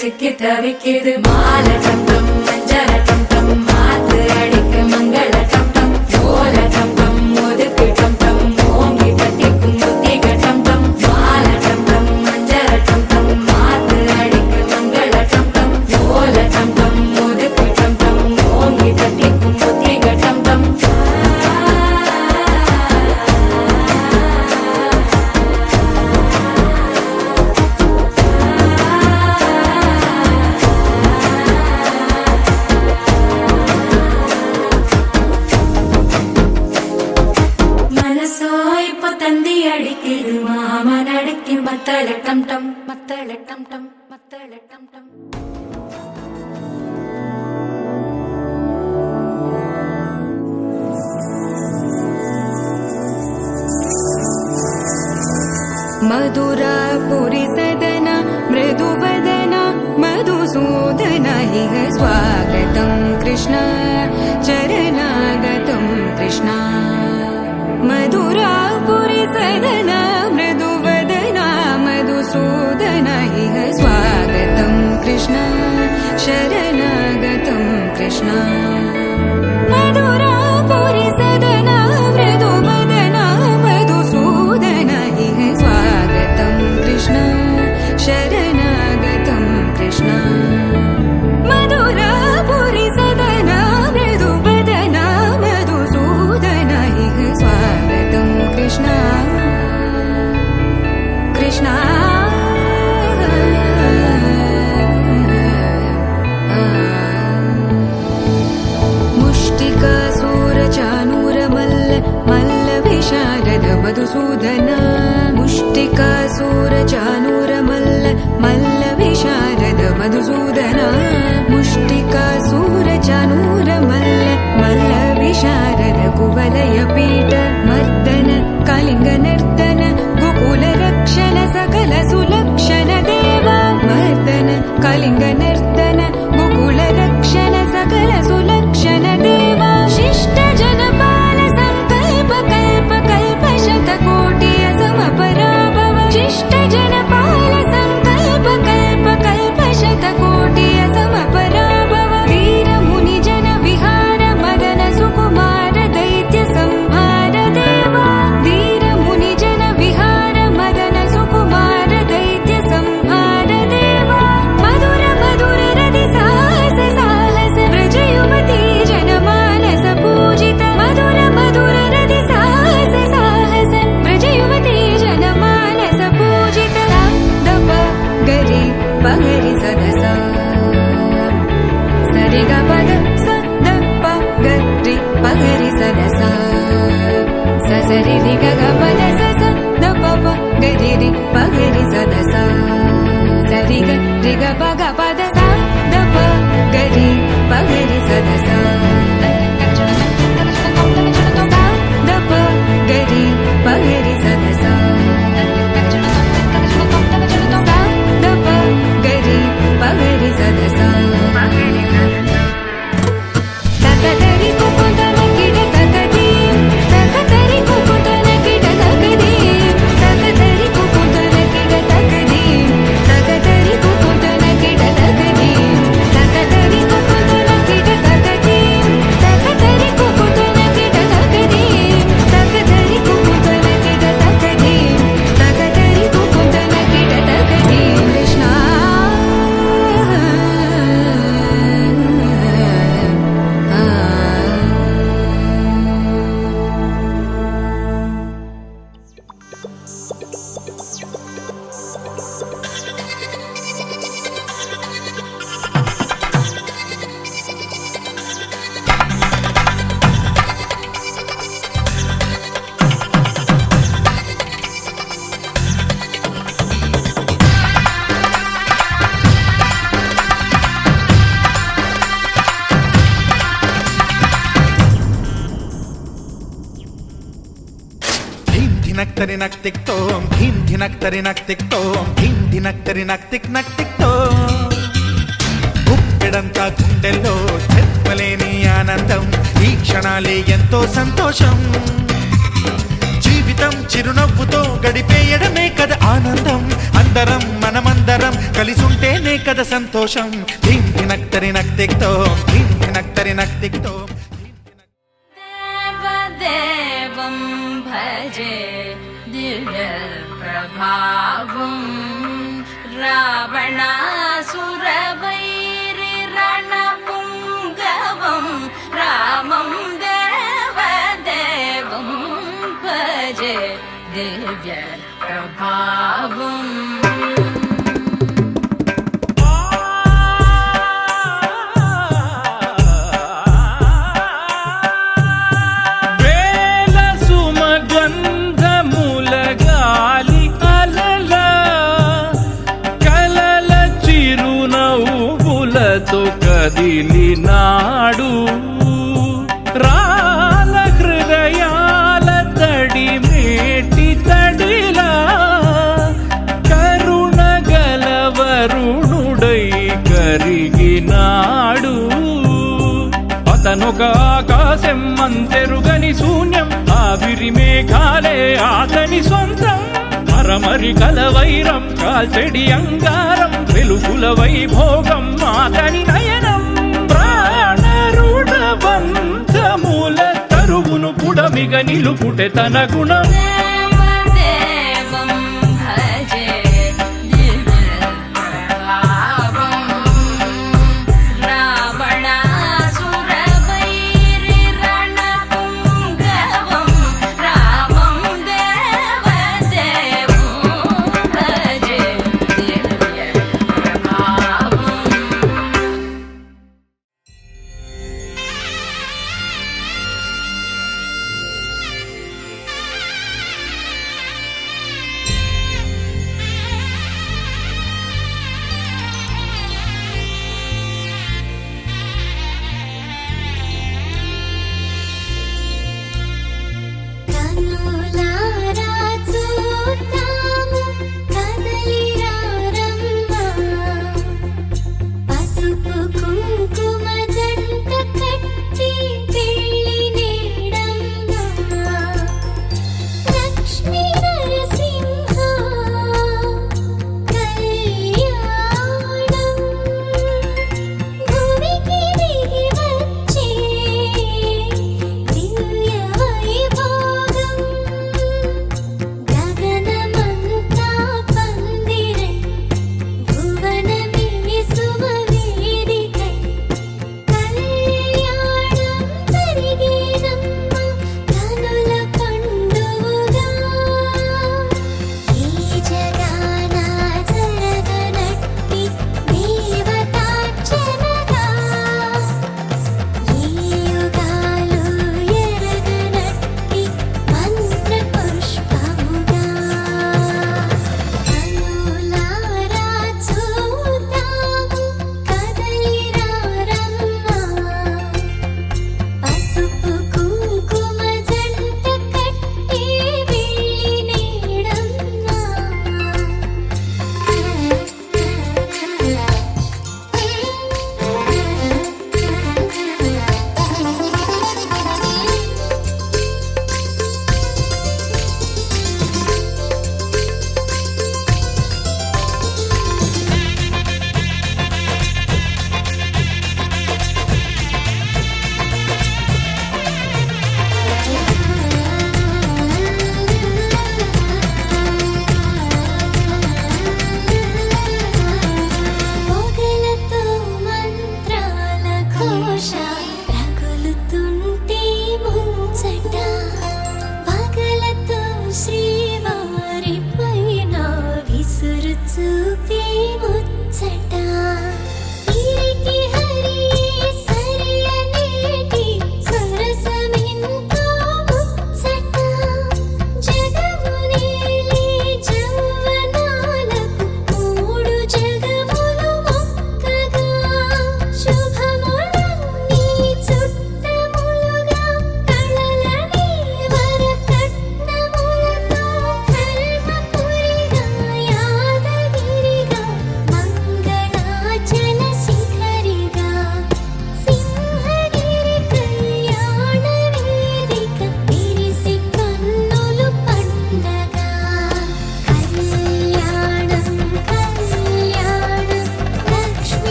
சிக்கி தவிக்குது மால டம் டம் மஞ்சள டம் டம் மாத்து அடிக்க மங்கள டம் டம் ஓல டம் டம் ஒதுக்கு டம் டம் ஓங்கி தட்டிக்கும் முத்திக டம் டம் மால டம் டம் மஞ்சள டம் டம் மாத்து அடிக்க மங்கள டம் டம் ஓல டம் டம் ஒதுக்கு டம் டம் ஓங்கி தட்டிக்கும் முத்திக டம் டம் மத்தள டம் டம் மத்தள டம் டம் மத்தள டம் டம் मधुरापुरी सदना मृदुवदना मधुसूदन इह स्वागतं कृष्ण चरणागतं कृष्ण मधुरापुरी सदना मृदुवदना मधुसूदन इह स्वागतं कृष्ण शरणागतं कृष्ण मधुरापुरी सदना मृदुवदना मधुसूदन इह स्वागतं कृष्ण शरणागतं कृष्ण मधुरापुरी सदना मृदुवदना मधुसूदन इह स्वागतं कृष्ण कृष्ण मुष्टिकासूरचानूरमल्ल मल्लविशारद मधुसूदन मुष्टिकासूरचानूरमल्ल मल्लविशारद मधुसूदन मुष्टिकासूरचानूरमल्ल मल्लविशारद कुवलयपीठ मर्दन कलिङ्गनर्तन गोकुलरक्षण सकल सुलक्षण देवा मर्दन कलिङ्गनर्तन गोकुलरक्षण सकल सुलक्षण देवा शिष्ट जनपाल संकल्प कल्प कल्प शतकोटि असमपराभव शिष्ट जनपाल संकल्प कल्प कल्प शतकोटि असमपराभव वीर मुनि जन विहार मदन सुकुमार दैत्य संहार देवा वीर मुनि जन विहार मदन सुकुमार दैत्य संहार देवा मधुर मधुर रति साहस साहस व्रज युवती जनमानस पूजित मधुर मधुर रति साहस साहस व्रज युवती जनमानस पूजित दप गरि पगरि सदसा सरि ग पद स द प गरि पगरि सदसा स सरि रि ग ग पद स स द प प गरि रि पगरि सदसा सरि ग रि ग प ग पद स द प गरि पगरि सदसा द प गरि पगरि सदसा द प गरि पगरि सदसा तकदरि कुकुतन किड तकदी तकदरि कुकुतन किड तकदी तकदरि कुकुतन किड तकदी तकदरि कुकुतन ధినక్తరినక్ తిక్తోం ధీం ధినక్తరినక్ తిక్తోం ధీం ధినక్తరినక్ తిక్ నక్ తిక్తోం గుప్పెడంతా గుండెల్లో చెప్పలేని ఆనందం ఈ క్షణాలే ఎంతో సంతోషం జీవితం చిరునవ్వుతో గడిపేయడమే కదా ఆనందం అందరం మనమందరం కలిసుంటేనే కదా సంతోషం ధీం ధినక్తరినక్ తిక్తోం ధీం ధినక్తరినక్ తిక్తోం దేవదేవం భజే దివ్య ప్రభావం రావణాసురవైరి రణపుంగవం రామం దేవదేవం భజే దివ్య ప్రభావం కదిలినాడు రాల హృదయాల తడి మేటి తడిలా కరుణ గలవరుణుడై కరిగినాడు అతనొక ఆకాశం అంతెరుగని శూన్యం ఆవిరి మేఘాలే అతని సొంతం మరమరి కలవైరం కాల్చెడి అంగారం వెలుగుల వైభోగం అతని నయనం ప్రాణరుణవంతముల తరువును పుడమిగ నిలుపుటె తన గుణం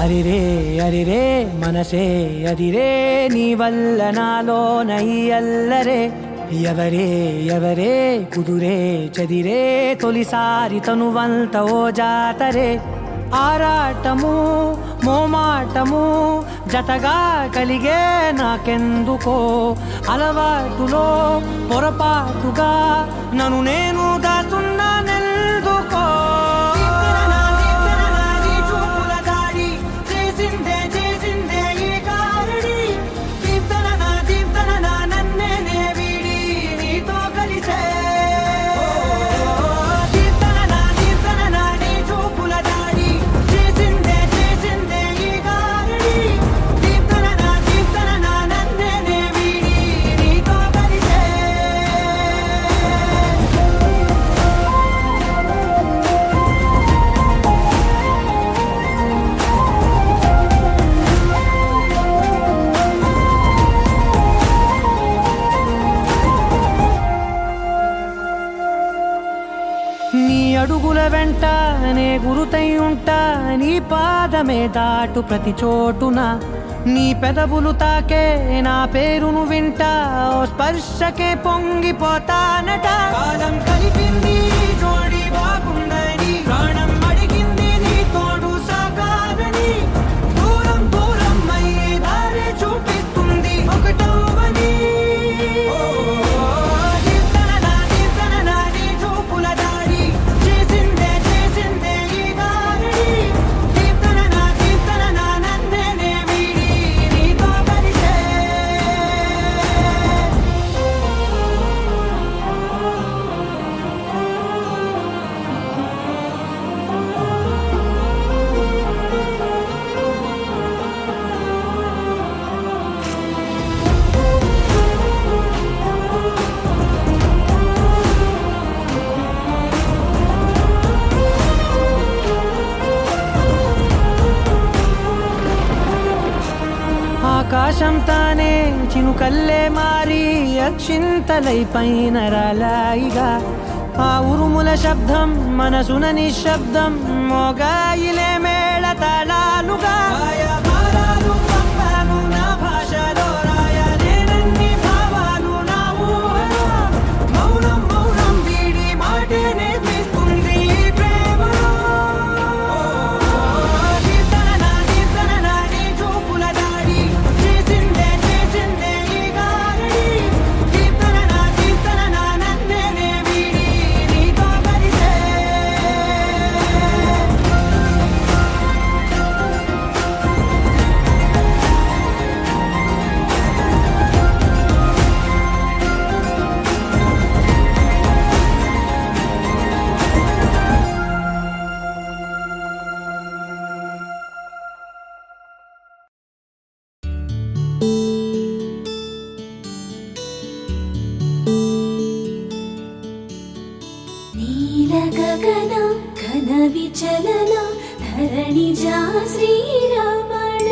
అరిరే అరిరే మనసే అదిరే నీ వల్ల నాలోన ఈ అల్లరే ఎవరే ఎవరే కుదురే చదిరే తొలిసారి తనువంత ఓ జాతరే ఆరాటము మోమాటము జతగా కలిగే నాకెందుకో అలవాటులో పొరపాటుగా నన్ను నేను దాచున్నానెందుకో నీ అడుగుల వెంట నే గురుతై ఉంటా నీ పాదమే దాటు ప్రతి చోటున నీ పెదవులు తాకే నా పేరును వింటా ఓ స్పర్శకే పొంగిపోతానట కాలం కలిపింది జోడి బాగుందని ప్రాణం అడిగింది నీ తోడు సాగాలని దూరం దూరం అయ్యే దారి చూపిస్తుంది ఒకటవని ఆకాశం తానే చినుకల్లే మారి అక్షింతలై పైన రాలాయిగా ఆ ఉరుముల శబ్దం మనసున నిశ్శబ్దం మోగాయిలే మేళ తాళాలుగా నా భాషలో రాయలేనన్ని భావాలు నా ఊహలో మౌనం మౌనం వీడి మాటే నేర్పిస్తుంది ప్రేమలో గగన ఘన విచలన ధరణిజా శ్రీరమణ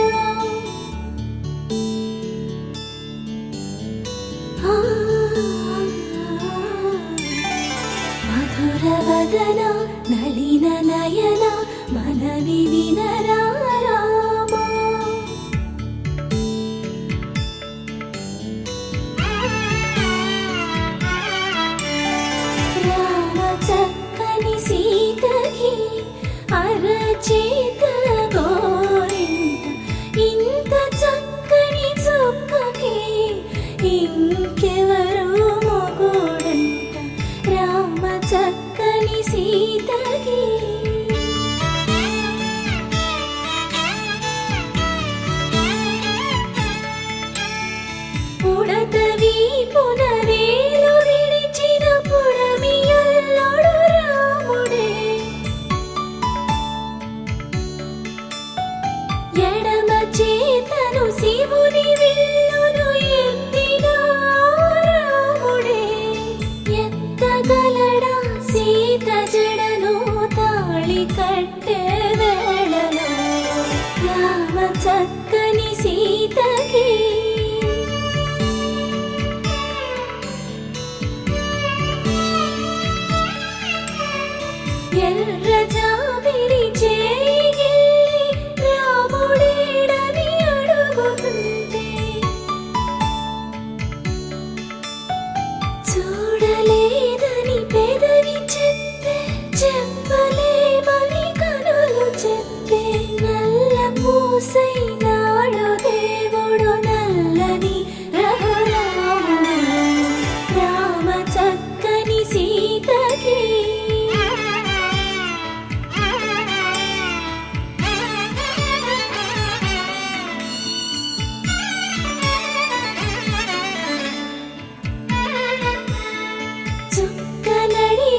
మధుర వదన నళిన నయన మనవి వినరా రామా సీతకి అరచేత గోరింట ఇంత చక్కని చుక్కకి ఇంకెవరు మొగుడంట రామ చక్కని సీతకి ఉడతవి పునవేలు విడిచిన పుడమియల్లోడు రాముడే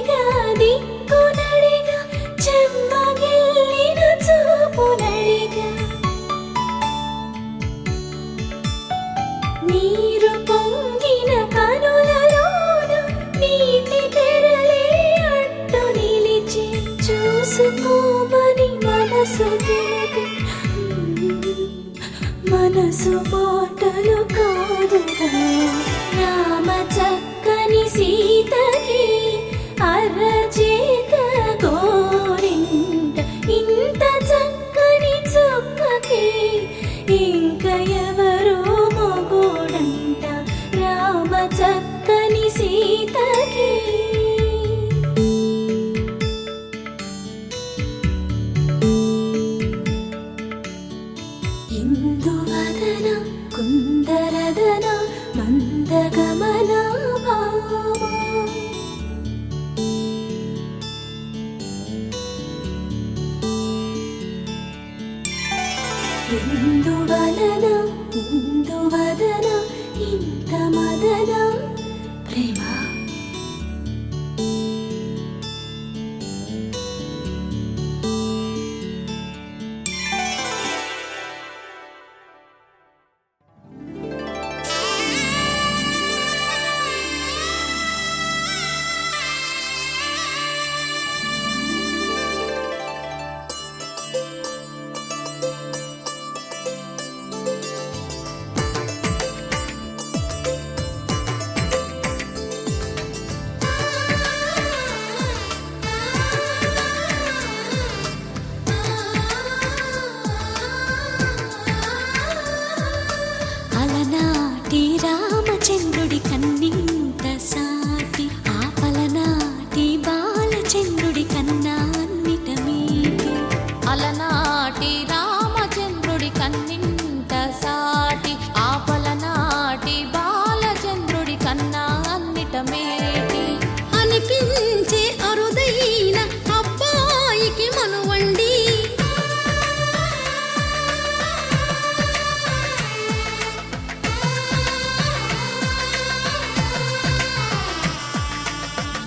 చెమ్మగిల్లిగా దిక్కునడిగా చెమ్మగిల్లిన చూపునడిగా నీరు పొంగిన కనులలోన నీటి తెరలే అడ్డు నిలిచి చూసుకోమని మనసు తెలిపి మనసు మాటలు కాదుగా రామ చక్కని సీతకి అరచేత గోరింట ఇంత చక్కని చుక్కకి ఇంక ఎవరో మగోడంట రామ చక్కని సీతకి ఇందువదన కుందరదన మందగమన భామా ఇందువలన ఇందువదన ఇంత మదన ప్రేమ అలనాటి రామచంద్రుడి కన్నింత సాటి ఆపలనాటి బాలచంద్రుడి కన్నా అన్నిట మీటి అలనాటి రామచంద్రుడి కన్నింత సాటి ఆపలనాటి బాలచంద్రుడి కన్నా అన్నిట మేటి అనిపించే అరుదైన అబ్బాయికి మనువండి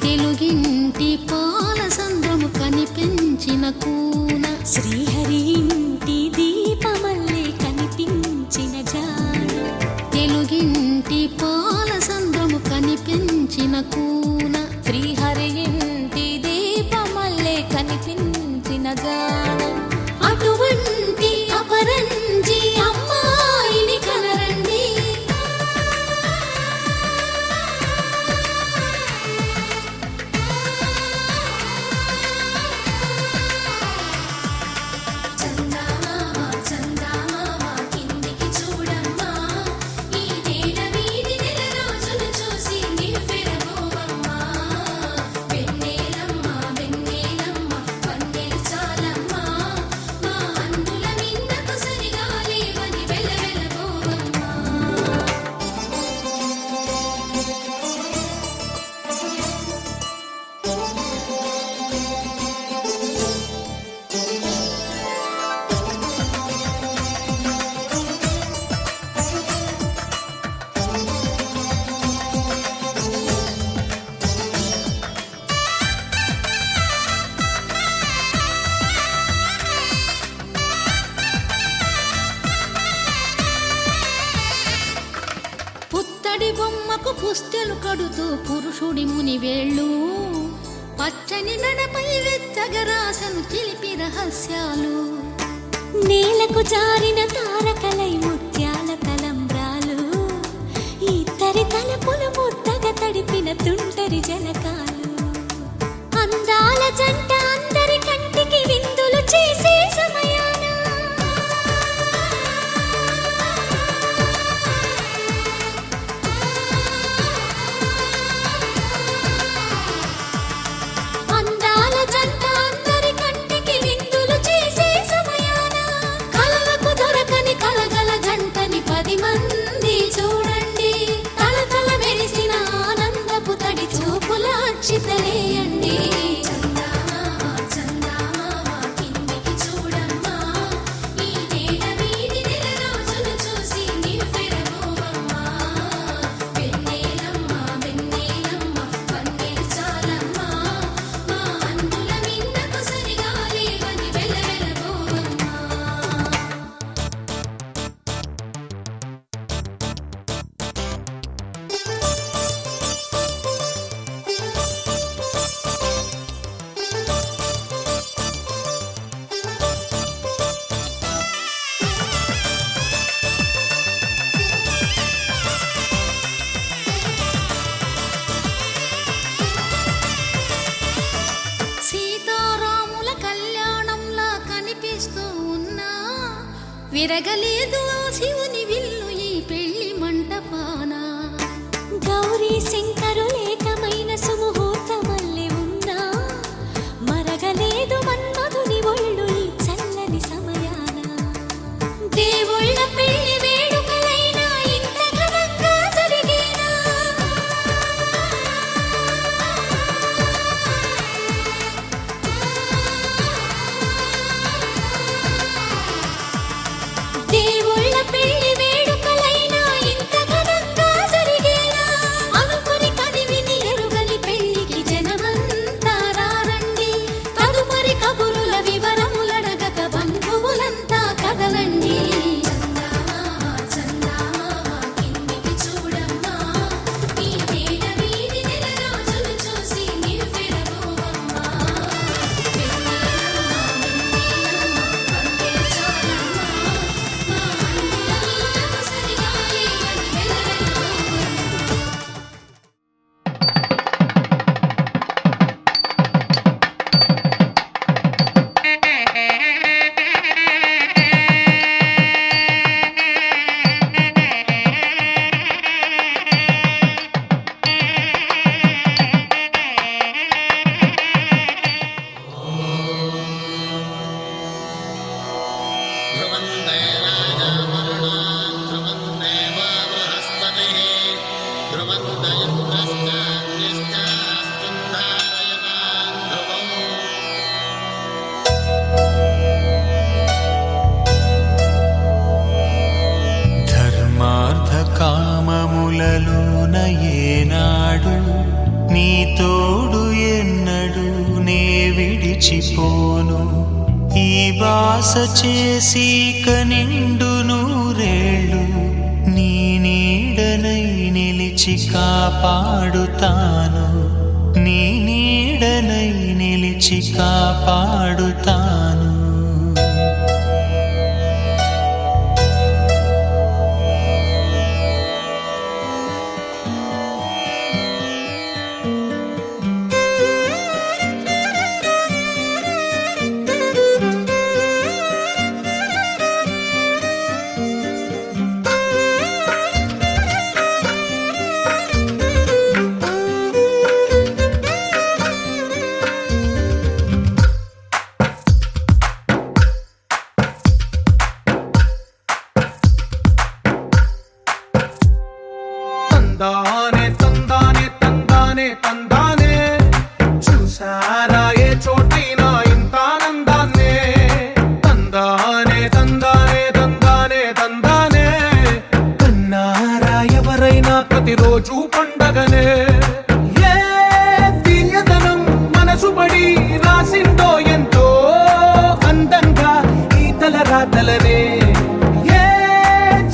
తెలుగింటి పాల సంద్రము కనిపించిన కూన శ్రీహరి ఇంటి దీపమల్లే కనిపించిన జాడ తెలుగింటి పాల సంద్రము కనిపించిన కూన శ్రీహరి ఇంటి దీపమల్లే కనిపించిన జాడ అటువంటి అపరంజి అమ్మాయిని కనరండి చందమామ చందమామ కిందికి చూడమ్మా ఈ నేల వీధి నెల రోజులు చూసి నివ్వెరబోవమ్మా వెన్నెలమ్మ వెన్నెలమ్మ వన్నెలు చాలమ్మా మా అందుల మిందకు సరిగా లేవని వెలవెలబోవమ్మా పుత్తడి బొమ్మకు పుస్తెలు కడుతూ పురుషుడి ముని వేళ్ళు పచ్చని మెడపై వెచ్చగరాసను చిలిపి రహస్యాలు నేలకు జారిన తారకలై ముత్యాల తలంబ్రాలు ఇద్దరి తలపుల ముద్దగా తడిపిన తుంటరి జలకాలు అందాల జంట అందరి కంటికి విందులు చేసే సమయాన అందాల జంట అందరి కంటికి విందులు చేసే సమయాన కలలకు దొరకని కలగల జంటని 10 మంది చూడండి తలతల మెరిసిన ఆనందపు తడి చూపుల అక్షితలేయండి చందమామ చందమామ కిందికి చూడమ్మా ఈ నేల వీధి నెల రోజులు చూసి నివ్వెరబోవమ్మా వెన్నెలమ్మ వెన్నెలమ్మ వన్నెలు చాలమ్మా విరగలేదు ఆ శివుని విల్లు ఈ పెళ్లి మంటపాన గౌరీ శంకరు ఏకమైన సుముహూర్తమల్లె ఉన్నా మరగలేదు మన్మధుని ఒళ్ళు ఈ చల్లని సమయాన దేవుళ్ళ పెళ్లి వేడుకలైనా ఇంత ఘనంగా జరిగేనా దేవుళ్ళ పెళ్లి వేడుకలైనా ఇంత ఘనంగా జరిగేనా అనుకుని కదివిని ఎరుగని పెళ్లికి జనమంతా రారండి తదుపరి కబురుల వివరములడగక బంధువులంతా కదలండి చందమామ కిందికి చూడమ్మా ఈ నేల వీధి నెల రోజులు చూసి నివ్వెరపోవమ్మా ధర్మార్థ కామములలోన ఏనాడు నీ తోడు ఎన్నడు నే విడిచిపోను ఈ బాస చేసి కనిండు నూరేళ్ళు నీ నీడనై నిలిచి కాపాడుతాను నీ నీడనై నిలిచి కాపాడుతాను తందానే తందానే తందానే తందానే చూసారా ఏ చోటైనా ఇంత ఆనందాన్నే తందానే తందానే తందానే తందానే కన్నారా ఎవరైనా ప్రతిరోజు పండగనే ఏ దివ్యతనం మనసు పడి రాసిందో ఎంతో అందంగా ఈ తలరాతలనే ఏ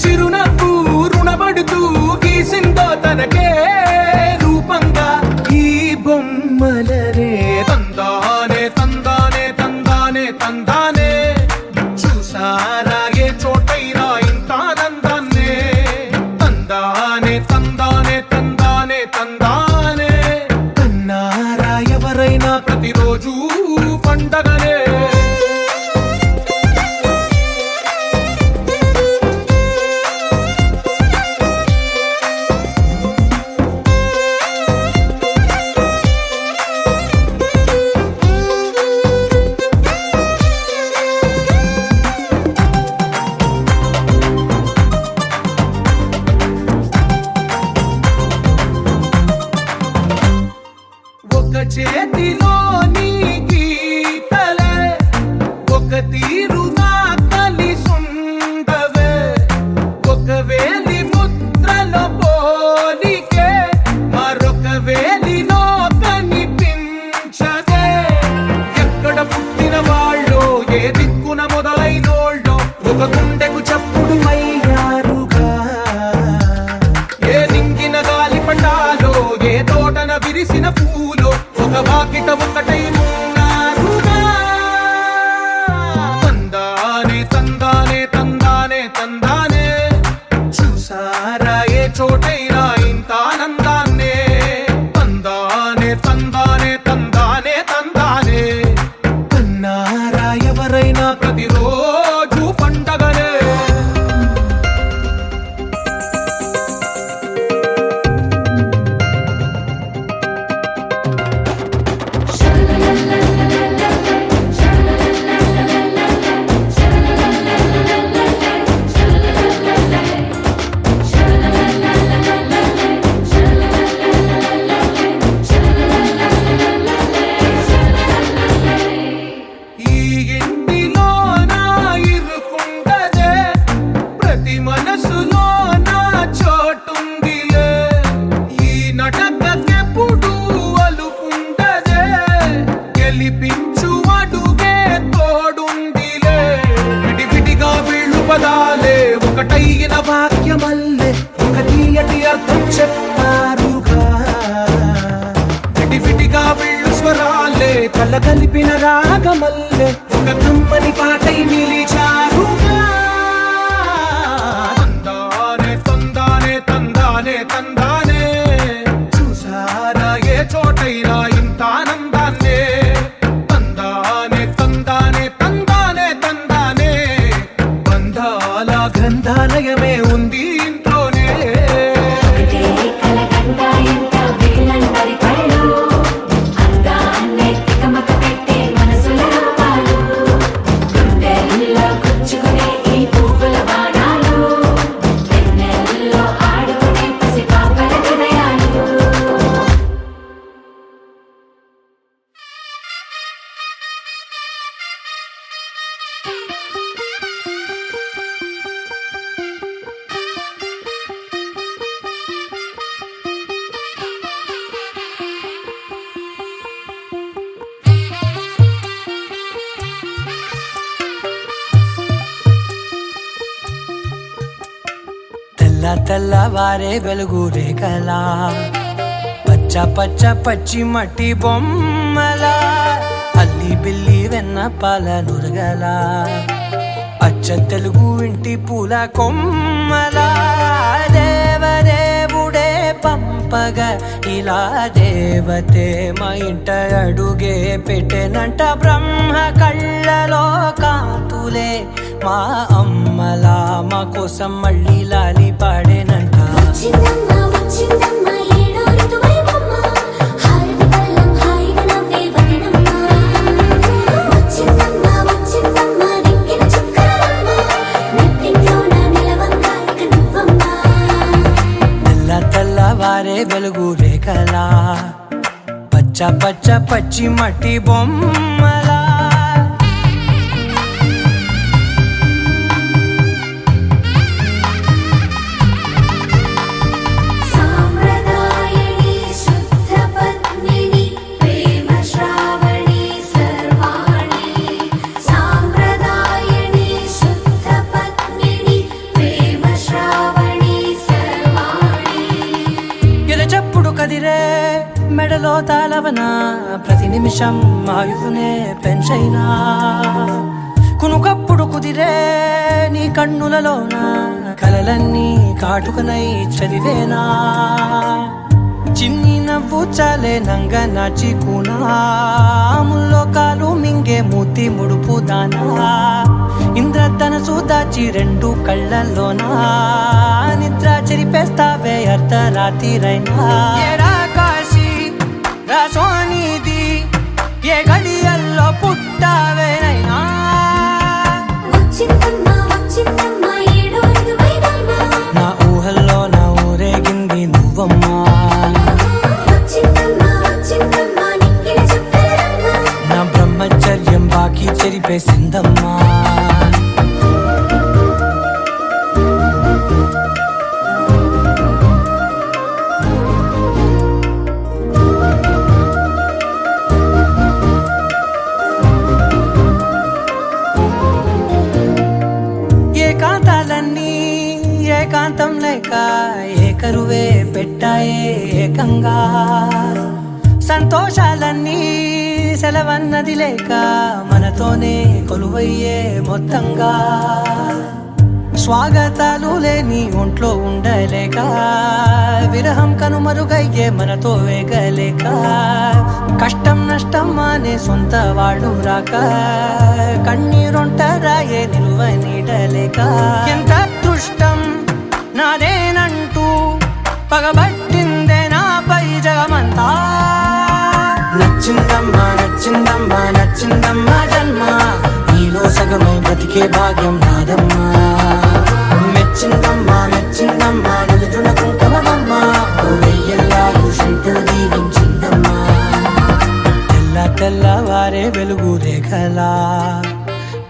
చిరునవ్వు రుణపడుతూ గీసిందో తనకే రూపంగా ఈ బొమ్మలనే తందానే తందానే తందానే తందానే చూసారా ఏ చోటైనా ఇంత ఆనందాన్నే తందానే తందానే తందానే తందానే కన్నారా ఎవరైనా ప్రతిరోజు పండగనే ఒక చేతిలో నీ గీతలే ఒక తీరుగా కలిసుండవే ఒక వేలి ముద్రలో పోలికే మరొక వేలిలో కనిపించదే ఎక్కడ పుట్టిన వాళ్ళో ఏ దిక్కున మొదలైనోళ్ళో ఒక గుండెకు చప్పుడు అయ్యారుగా ఏ నింగిన గాలి పటాలో ఏ తోటన విరిసిన పూలో ఒక వాకిట ఒకటై ఉన్నారుగా తందానే తందానే తందానే తందానే చూసారా ఏ చోటైనా ఇంత ఆనందాన్నే తందానే తందానే తందానే తందానే కన్నారా ఎవరైనా ప్రతిరోజు పండగనే స్వరాలే కళ్ళ కలిపిన రాగమల్లే ఒక కమ్మని పాటై నిలిచారుగా తందానే తందానే తందానే తందానే చూసారా ఏ చోటైనా ఇంత ఆనందాన్నే తందానే తందానే తందానే తందానే బంధాల గ్రంథాలయమే ఉంది ఇంట్లోనే ఒకటే కలకండ ఇంత వీళ్ళందరి కళ్ళు అందాన్నే తికమక పెట్టే మనసుల రూపాలు గుండెల్లో గుచ్చుకునే ఈ పువ్వుల బాణాలు వెన్నెల్లో ఆడుకునే పసిపాపల హృదయాలు తెల్ల తెల్లవారే వెలుగు రేఖలా పచ్చ పచ్చ పచ్చి మట్టి బొమ్మలా అల్లి బిల్లి వెన్న పాల నురగలా అచ్చ తెలుగు ఇంటి పూల కొమ్మలా దేవదేవుడే పంపగ ఇలా దేవతే మా ఇంట అడుగే పెట్టెనంట బ్రహ్మ కళ్ళలో కాంతులే మా అమ్మలా మా కోసం మళ్ళీ లాలి పాడేనంట వచ్చిందమ్మా వచ్చిందమ్మా ఏడో ఋతువైవమ్మ హారతి పళ్ళం హాయిగా నవ్వే వదనమ్మ వచ్చిందమ్మా వచ్చిందమ్మా దిక్కిన చుక్కలమ్మ నెట్టింట్లోన నిలవంగా ఇక నువ్వమ్మా తెల్ల తెల్లవారే వెలుగు రేఖలా పచ్చ పచ్చ పచ్చి మట్టి బొమ్మలా సాంప్రదాయని శుద్ధ పద్మిని ప్రేమ శ్రావణి సర్వాణి సాంప్రదాయని శుద్ధ పద్మిని ప్రేమ శ్రావణి సర్వాణి ఎరచప్పుడు కదిరే మెడలో తాళవన ప్రతి నిమిషం ఆయుధునే పెంచైనా కునుకప్పుడు కుదిరే నీ కన్నులలోన కలలన్నీ కాటుకనై చదివేనా చిన్ని నవ్వు చాలే నంగ నాచి కూనాముల్లో కాలు మింగే మూతి ముడుపు దానా ఇంద్రధనసు దాచి రెండు కళ్ళల్లోనా నిద్ర చెరిపేస్తావే అర్ధరాత్రిరైనా ఏరా కాశీ రా సోనిది ఏ గడియల్లో పుట్టావేనైనా వచ్చిందమ్మా వచ్చిందమ్మా ఏడో ఋతువైవమ్మ నా ఊహల్లో నా ఊరేగింది నువ్వమ్మా వచ్చిందమ్మా వచ్చిందమ్మా నిక్కిన చుక్కలమ్మ నా బ్రహ్మచర్యం బాకీ చెరిపేసిందమ్మా ఏకాంతాలన్నీ ఏకాంతం లేక ఏకరువే పెట్టాయే ఏకంగా సంతోషాలన్నీ సెలవన్నది లేక మనతోనే కొలువయ్యే మొత్తంగా స్వాగతాలు లేని ఒంట్లో ఉండలేక విరహం కనుమరుగయ్యే మనతో వేగలేక కష్టం నష్టం అనే సొంత వాడు రాక కన్నీరొంటరాయే నిలువ నీడలేక ఎంత అదృష్టం నాదేనంటూ పగబట్టిందే నాపై జగమంతా నచ్చిందమ్మా నచ్చిందమ్మా నచ్చిందమ్మా జన్మ నీలో సగమై బ్రతికే భాగ్యం నాదమ్మా మెచ్చిందమ్మా మెచ్చిందమ్మా నిలుతున్న కుంకుమమ్మా వెయ్యల్లా ఋషంటూ దీవించిందమ్మా తెల్ల తెల్లవారే వెలుగు రేఖలా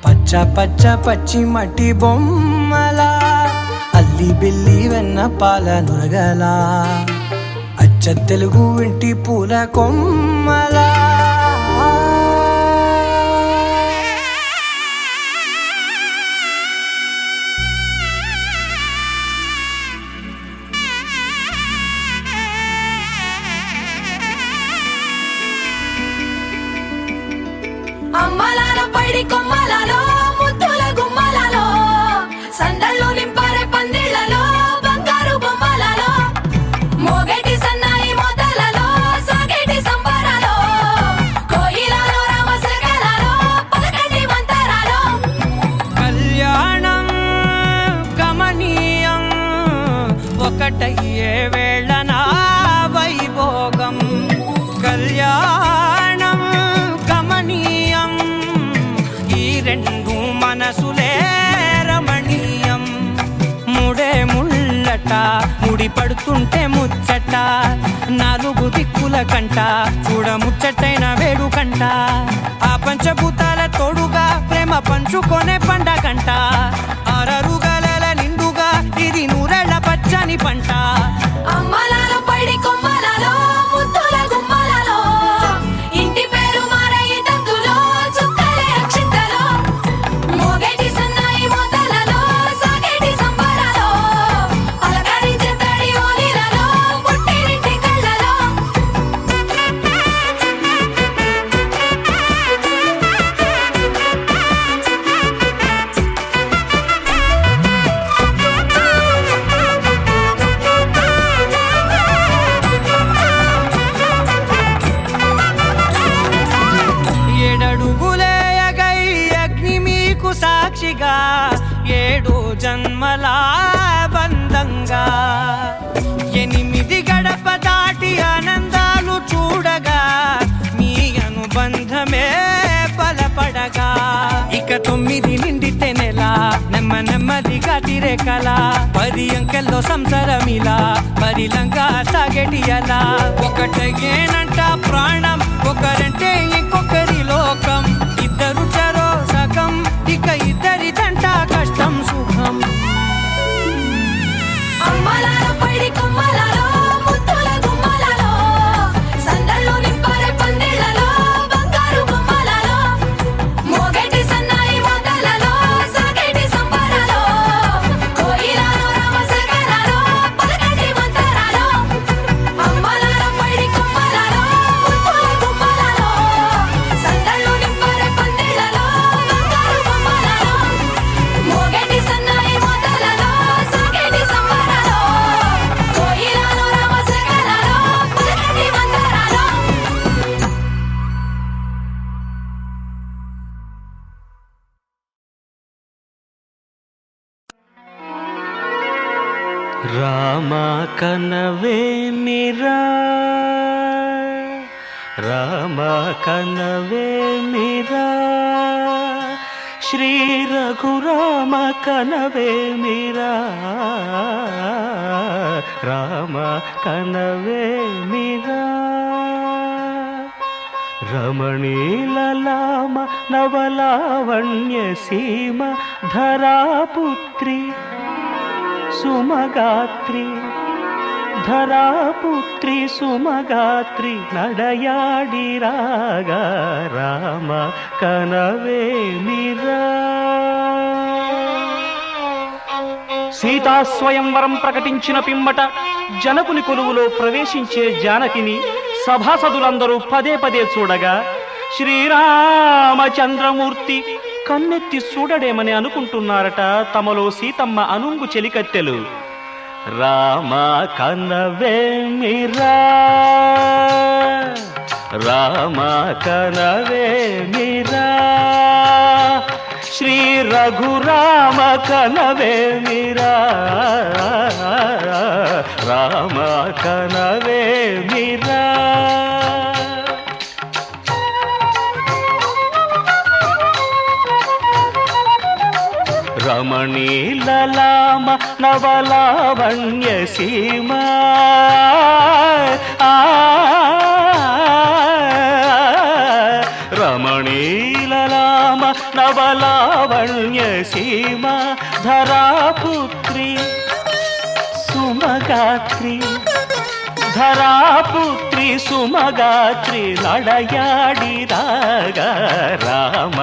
పచ్చ పచ్చ పచ్చి మట్టి బొమ్మలా అల్లి బిల్లి వెన్న పాల నురగలా అచ్చ తెలుగు ఇంటి పూల కొమ్మలా అమ్మలాల పైడి కొమ్మలలో ముద్దుల గుమ్మలలో సందళ్ళు నింపారే పందిళ్లలో బంగారు బొమ్మలలో మోగేటి సన్నాయి మొదలలో సాగేటి సంబరాలో కోయిలలో రామశకలలో పలకటి మంతరాలో కళ్యాణం గమనీయం ఒకటయ్యే వేళ నా వైభోగం కళ్యాణం గమనీయం ఈ రెండు మనసులే రమణీయం ముడే ముళ్ళట ముడి పడుతుంటే ముచ్చట నాలుగు దిక్కుల కంట చూడ ముచ్చటైన వేడుకంట ఆ పంచభూతాల తోడుగా ప్రేమ పంచుకొనే పండగంట అరరుగల నిండుగా ఇది నూరెళ్ళ పచ్చని పంట అమ్మలాల పైడి కొమ్మలలో ముద్దుల గుమ్మలలో ఇంటి పేరు మారయి తందులో చుక్కలే అక్షింతలో మోగేటి సన్నాయి మొదలలో సాగేటి సంబరాలో పలకరించే తడి ఓలిలలో పుట్టినింటి కళ్ళలో ఏడడుగులేయగై అగ్ని మీకు సాక్షిగా ఏడు జన్మల బంధంగా 8 గడప దాటి ఆనందాలు చూడగా మీ అనుబంధమే బలపడగా ఇక 9 నిండితే నెల నెమ్మదిగా తిరేకల 10 అంకెల్లో సంసారమిలా పరిలంగా సాగేటియలా ఒకటేనంట ప్రాణం ఒకరంటే ఇంకొకరి లోకం ఇద్దరు చరో సగం ఇక ఇద్దరిదంట కష్టం సుఖం అమ్మలాల పైడి కొమ్మలలో ముద్దుల గుమ్మలలో సందళ్ళు నింపారే పందిళ్లలో బంగారు బొమ్మలలో మోగేటి సన్నాయి మొదలలో సాగేటి సంబరాలో కోయిలలో రామశకలలో పలకటి మంతరాలో అమ్మలాల పైడి కొమ్మలలో ముద్దుల గుమ్మలలో సందళ్ళు నింపారే పందిళ్లలో బంగారు బొమ్మలలో మోగేటి సన్నాయి మొదలలో సాగేటి సంబరాలో కోయిలలో రామశకలలో పలకటి మంతరాలో రామ కనవే మీరా రామ కనవే మీరా శ్రీ రఘురామ కనవే మీరా రామ కనవే మీరా రమణీలలామ నవలావణ్య సీమ ధరాపుత్రి సుమగాత్రి ధరాపుత్రి సుమగాత్రి నడయాడి రాగా రామ కనవే మీరా సీతా స్వయంవరం ప్రకటించిన పిమ్మట జనకుని కొలువులో ప్రవేశించే జానకిని సభాసదులందరూ పదే చూడగా శ్రీరామచంద్రమూర్తి కన్నెత్తి చూడడేమని అనుకుంటున్నారట తమలో సీతమ్మ అనుంగు చెలికత్తెలు. రామ కనవే మీరా రామ కనవే మీరా శ్రీ రఘురామ కనవే మీరా రామ కనవే మీరా రమణీలలామ నవలావణ్య సీమ రమణీలలామ నవలావణ్య సీమ ధరాపుత్రి సుమగాత్రి ధరాపుత్రి సుమగాత్రి నడయాడి రాగా రామ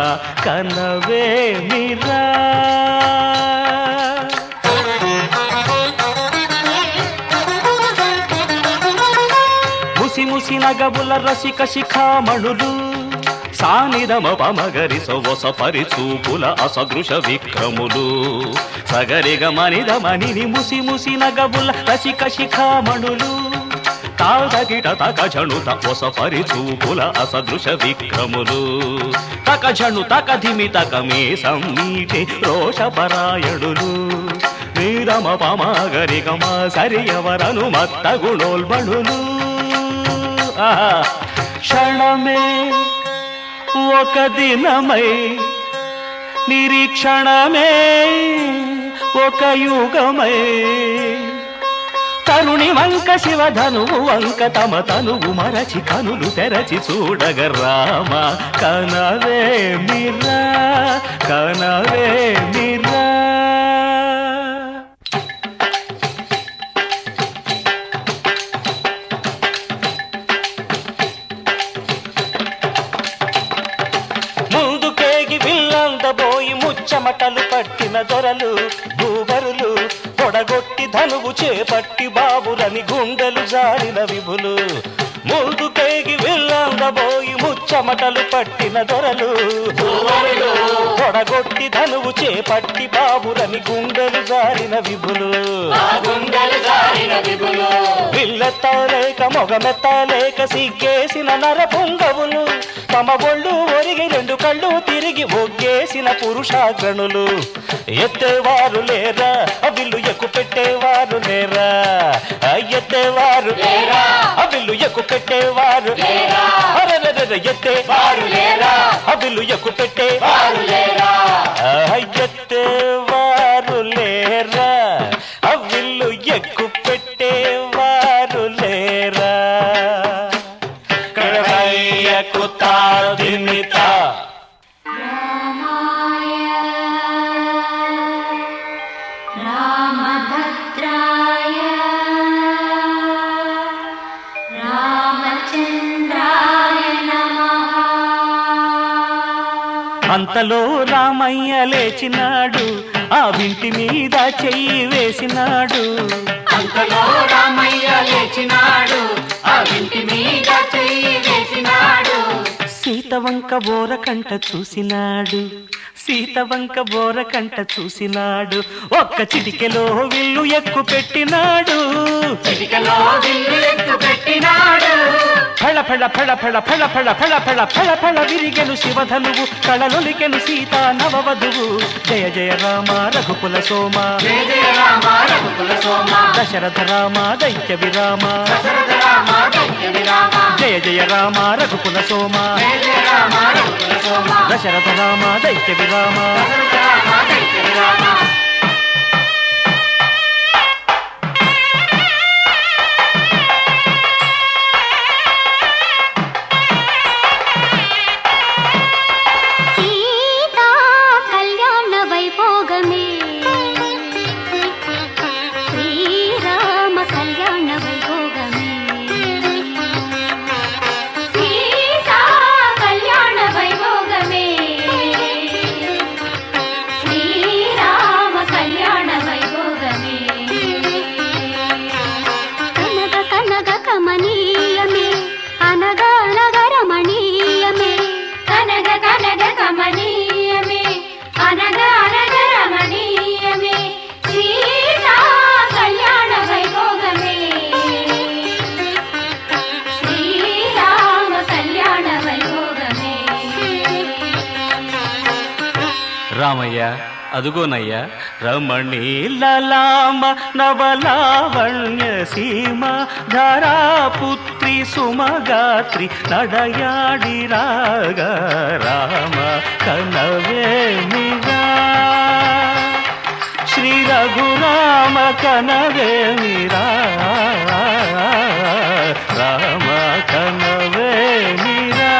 కనవే మీరా ముసి ముసి నగబుల రసిక శిఖామణులు సానిదమ పమగరి సొవస పరిచూపుల అసదృశ విక్రములు సగరిగ మనిదమని ముసి ముసి నగబుల రసిక శిఖామణులు తాదగిట తక జణుత ఒస పరిచూపుల అసదృశ విక్రములు తక జణు తక ధిమి తక మే సమ్మీటే రోషపరాయణులు నీరమ పమగరి గమ సరియవరను మత్త గుణోల్బణులు క్షణమే ఒక దినమై నిరీక్షణమే ఒక యుగమై తరుణి వంక శివధనువు వంక తమ తనువు మరచి కనులు తెరచి చూడగ రామ కనవే మిరా కనవే మిరా చెమటలు పట్టిన దొరలు భూవరులు పొడగొట్టి ధనువు చేపట్టి బాబులని గుండెలు జారిన విభులు ముందుకేగి వెళ్ళబోయి ముచ్చమటలు పట్టిన దొరలు పొడగొట్టి ధనువు చేపట్టి బాబులని గుండెలు జారిన విభులు విల్లెత్తలేక మొగమెత్తలేక సిగ్గేసిన నర పొంగవులు తమ ఒళ్ళు ఒరిగి రెండు కళ్ళు తిరిగి ఒగ్గేసిన పురుషాగ్రణులు ఎత్తేవారు లేరా అవిల్లు ఎక్కు పెట్టేవారు లేరా ఎత్తేవారు లేరా అవిల్లు ఎక్కు పెట్టేవారు ఎత్తేవారు లేరా అవిల్లు ఎక్కు పెట్టేవారు లేరా ఎత్తేవారు లేరా అవిల్లు ఎక్కు పెట్టేవారు లేరా కుతాదిమిత రామాయ రామభద్రాయ రామచంద్రాయ నమః. అంతలో రామయ్య లేచినాడు ఆ వింటి మీద చెయ్యి వేసినాడు అంతలో రామయ్య లేచినాడు ఆ వింటి మీద చెయ్యి వేసినాడు సీతవంక బోరకంట చూసినాడు సీతవంక బోరకంట చూసినాడు ఒక్క చిటికెలో విల్లు ఎక్కు పెట్టినాడు చిటికలో విల్లు ఎక్కు పెట్టినాడు ఫళ ఫళ ఫళ ఫళ ఫళ ఫళ ఫళ ఫళ ఫళ ఫళ విరిగెను శివధనువు కళలొలికెను సీతా నవవధువు జయ జయ రామ రఘుకుల సోమ జయ జయ రామ రఘుకుల సోమ దశరథ రామ దైత్య విరామ దశరథ రామ దైత్య విరామ జయ జయ రామ రఘుకుల సోమ జయ జయ రామ రఘుకుల సోమ దశరథ రామ దైత్య విరామ దశరథ రామ దైత్య విరామ. సీతా కళ్యాణ వైభోగమే శ్రీరామ కళ్యాణ వైభోగమే సీతా కళ్యాణ వైభోగమే శ్రీరామ కళ్యాణ వైభోగమే కనగ కనగ కమనీయమే అనగ అనగ రమణీయమే కనగ కనగ కమనీయమే అనగ అనగ రమణీయమే సీతా కళ్యాణ వైభోగమే శ్రీరామ కళ్యాణ వైభోగమే. రామయ్య అదుగోనయ్యా రమణీలామ నవలావణ్య సీమ ధరాపుత్రి సుమగాత్రి నడయాడి రాగ రామ కనవేమిగా శ్రీ రఘురామ కనవేమిరా రామ కనవేమిరా.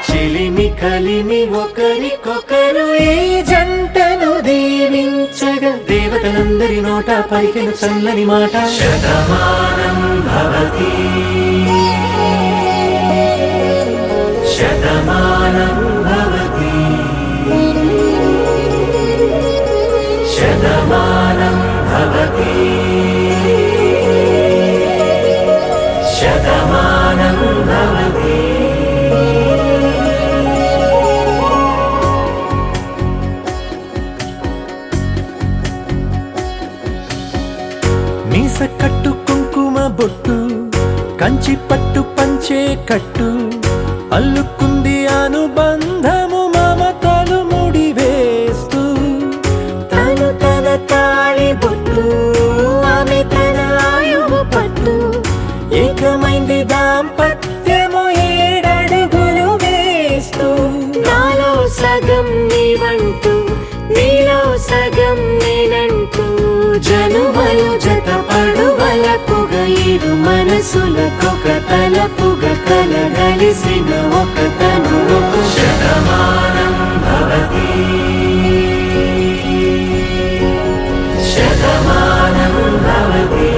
చెలిమి కలిమి ఒకరికొకరు ఈ జంటను దీవించగా దేవతలందరి నోట పలికెను చల్లని మాట శతమానం భవతి శతమానం భవతి కట్టు కుంకుమ బొట్టు కంచి పట్టు పంచే కట్టు అల్లుకుంది అనుబంధము మమతలు ముడివేస్తూ తను తన తాళి బొట్టు ఆమె తన ఆయువు పట్టు ఏకమైంది దాంపత్యము 7 అడుగులు వేస్తూ నాలో సగం నీవంటూ నీలో సగం నేనంటూ జనుమలు జతపడువలపుగ 7 మనసులకొక తలపుగ కలగలిసిన ఒక తనువు శతమానం భవతి శతమానం భవతి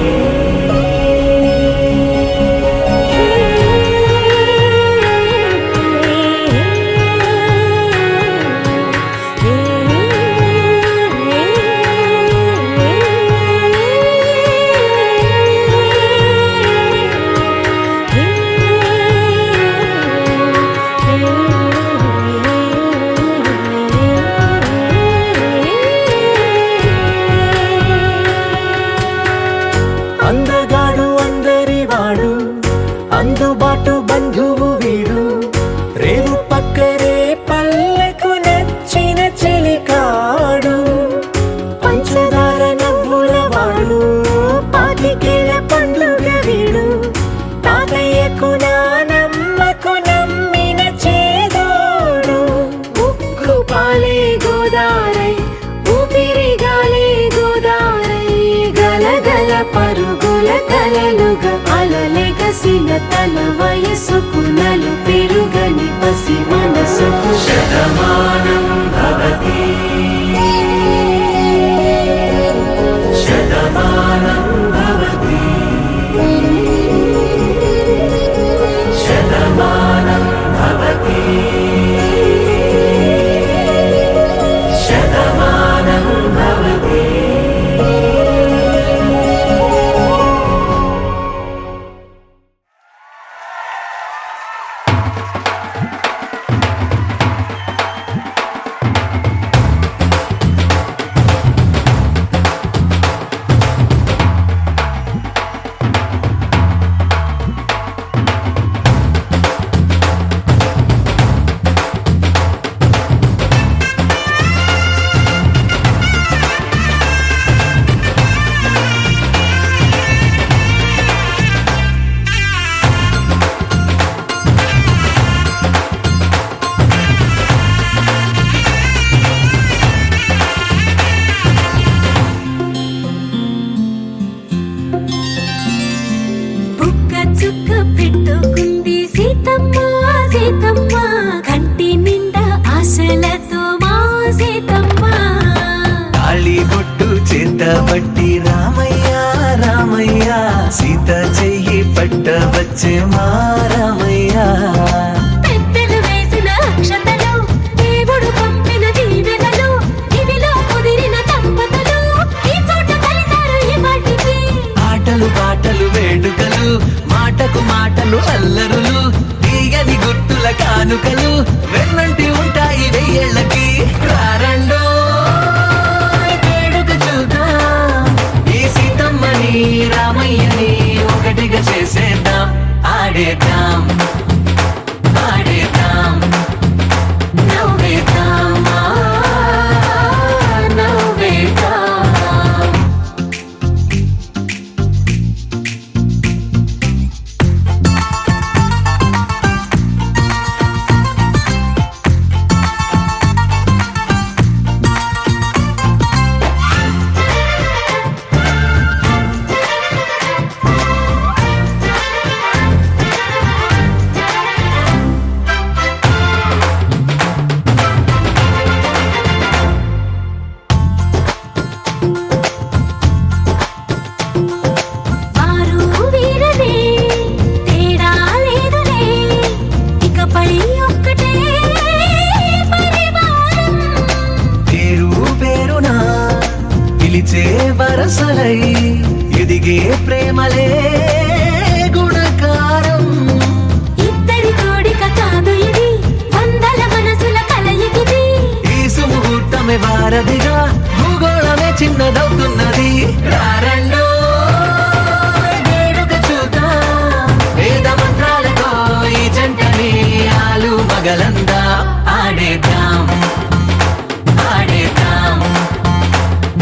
అందగాడు అందరివాడు అందుబాటు బంధువు వీడు రేవు పక్కరే పల్లెకు నచ్చిన చెలికాడు పంచదార నవ్వుల వాడు 25 పండుగ వీడు తాతయ్యకు నానమ్మకు నమ్మిన చేదోడు ఉక్కు పాలే గోదారై ఊపిరిగాలే గోదారై గలగల పరుగుల కలలుగా అలలెగసిన తన వయసుకు నలు పెరుగని పసి మనసుకు శతమానం భవతి శతమానం భవతి శతమానం భవతి శతమానం భవతి బుక్క చుక్క పెట్టుకుంది సీతమ్మ సీతమ్మ కంటి నిండా ఆశలతో మా సీతమ్మ తాళి బొట్టు చేతబట్టి రామయ్య రామయ్య సీత చెయ్యి పట్ట వచ్చే మా రామయ్య పెద్దలు వేసిన అక్షతలు దేవుడు పంపిన దీవెనలు ఇవిలో కుదిరిన దంపతులు ఈ చోట కలిసారు ఈ వాటికి ఆటలు పాటలు వేడుకలు మాటకు మాటలు అల్లరులు తీయని గుర్తుల కానుకలు వెన్నంటి ఉంటాయి 1000 ఏళ్ళకి రారండో వేడుక చూద్దాం ఈ సీతమ్మని రామయ్యని ఒకటిగా చేసేద్దాం ఆడేద్దాం ఆడేద్దాం నవ్వేద్దాం నవ్వేద్దాం వరసలై ఎదిగే ప్రేమలే గుణకారం. ఇద్దరి కోడిక కాదు ఇది, వందల మనసుల కలయికిది. ఈ సుముహూర్తమే వారధిగా భూగోళమే చిన్నదవుతున్నది. రారండో పగలందా ఆడేద్దాం ఆడేద్దాం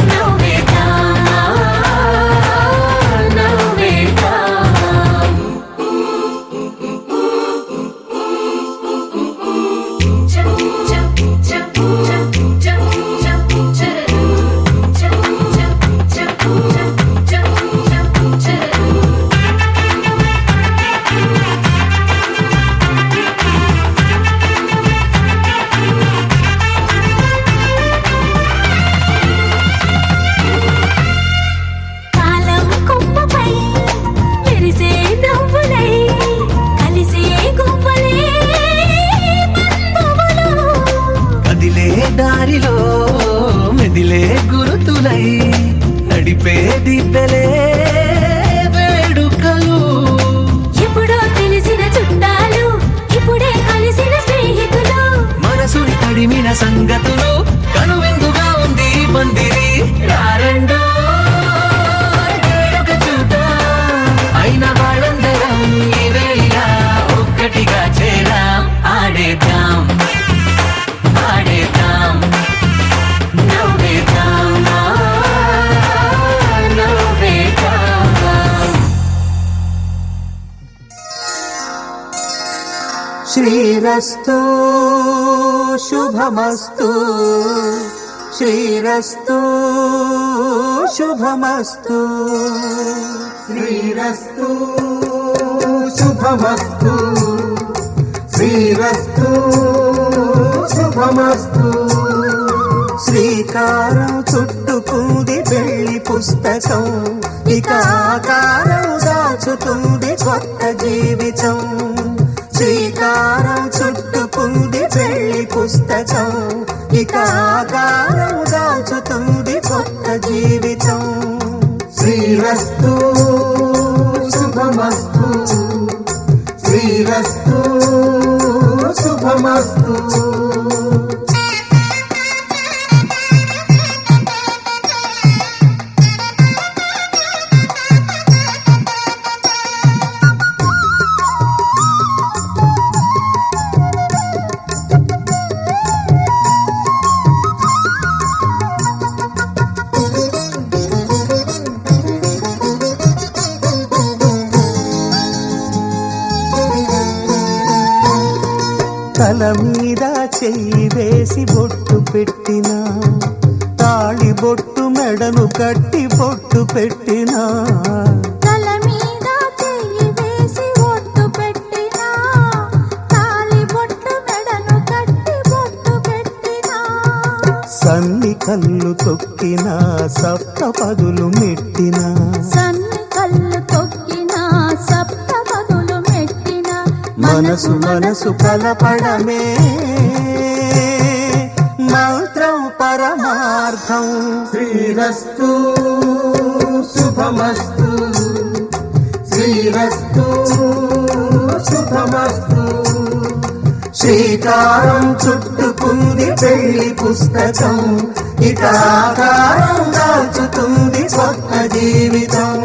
నవ్వేద్దాం నవ్వేద్దాం కాలం కొమ్మపై మెరిసే నవ్వులై కలిసే గువ్వలే బంధువులు కదిలే దారిలో మెదిలే గురుతులై నడిపే దిబ్బెలే వేడుకలు ఎప్పుడో తెలిసిన చుట్టాలు ఇప్పుడే కలిసిన స్నేహితులు మనసుని తడిమిన సంగతులు కనువిందుగా ఉంది ఈ పందిరి రారండో వేడుక చూద్దాం అయిన వాళ్ళందరం ఈ వేళ ఒక్కటిగా చేరాం ఆడేద్దాం ఆడేద్దాం నవ్వేద్దాం నవ్వేద్దాం శ్రీరస్తు శుభమస్తు శ్రీరస్తు శుభమస్తు శ్రీరస్తు శుభమస్తు శ్రీరస్తు శుభమస్తు శ్రీకారం చుట్టుకుంది పెళ్లి పుస్తకం ఇక ఆకారం దాచుతుంది కొత్త జీవితం శ్రీకారం చుట్టుకుంది పెళ్లి పుస్తకం ఇక ఆకారం దాచుతుంది కొత్త జీవితం శ్రీరస్తు శుభమస్తు శ్రీరస్తు శుభమస్తు తల మీద చెయ్యి వేసి బొట్టు పెట్టినా తాళి బొట్టు మెడను కట్టి బొట్టు పెట్టినా తల మీద చెయ్యి వేసి ఒట్టు పెట్టినా తాళి బొట్టు మెడను కట్టి బొట్టు పెట్టినా సన్ని కళ్ళు తొక్కినా సప్త పదులు మెట్టినా సన్ని కళ్ళు తొక్కినా సప్త పదులు మెట్టినా మనసు మనసు కలపడమే మంత్రం పరమార్థం శ్రీరస్తు శుభమస్తు శ్రీరస్తు శుభమస్తు శ్రీకారం చుట్టుకుంది పెళ్లి పుస్తకం ఇక ఆకారం దాచుతుంది కొత్త జీవితం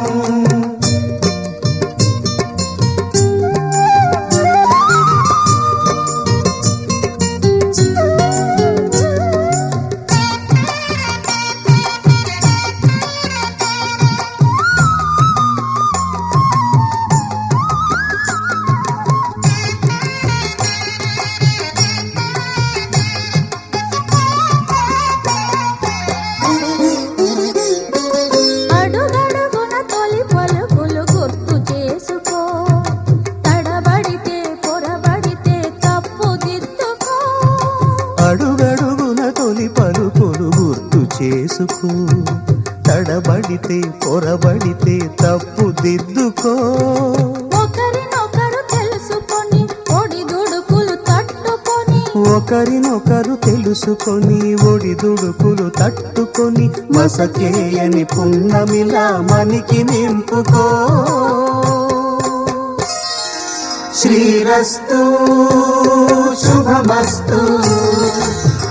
అడుగడుగున తొలి పలుకులు గుర్తు చేసుకో తడబడితే పొరబడితే తప్పు దిద్దుకో అడుగడుగున తొలి పలుకులు గుర్తు చేసుకో తడబడితే పొరబడితే తప్పు దిద్దుకో ఒకరినొకరు తెలుసుకొని ఒడిదుడుకులు తట్టుకొని ఒకరినొకరు తెలుసుకొని ఒడిదుడుకులు తట్టుకొని మసకేయని పున్నమిలా మనికి నింపుకో శ్రీరస్తు శుభమస్తు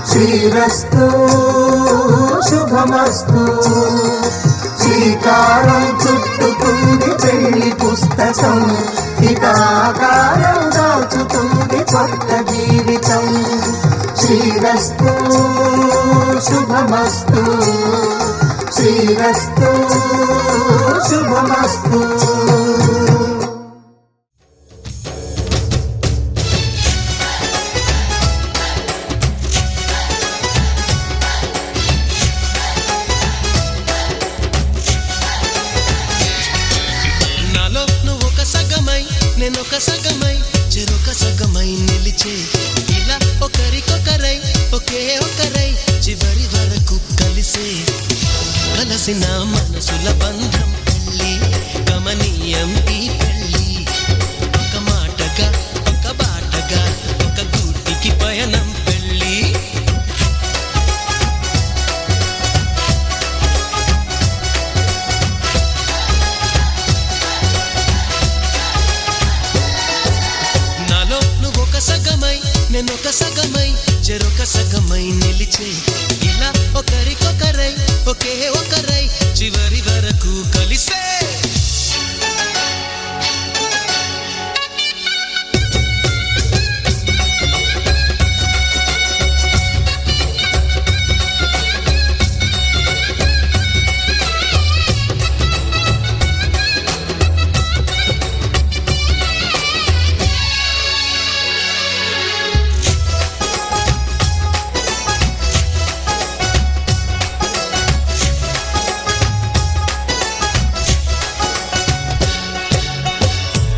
శ్రీరస్తు శుభమస్తు శ్రీకారం చుట్టుకుంది పెళ్లి పుస్తకం ఇక ఆకారం దాచుతుంది కొత్త జీవితం శ్రీరస్తు శుభమస్తు శ్రీరస్తు శుభమస్తు. నాలో నువ్వు ఒక సగమై నేనొక సగమై చెరొక సగమై నిలిచే ఇలా ఒకరికొకరై ఒకే ఒకరై చివరి వరకు కలిసే కలసిన మనసుల బంధం పెళ్ళి గమనీయం ఈ పెళ్ళి ఒక మాటగా ఒక బాటగా ఒక గూటికి పయనం పెళ్ళి నాలో నువ్వొక సగమై నేనొక సగమై చెరొక సగమై నిలిచే ఇలా ఒకరికొకరై ఒకే ఒకరై చివరి వరకు కలిసే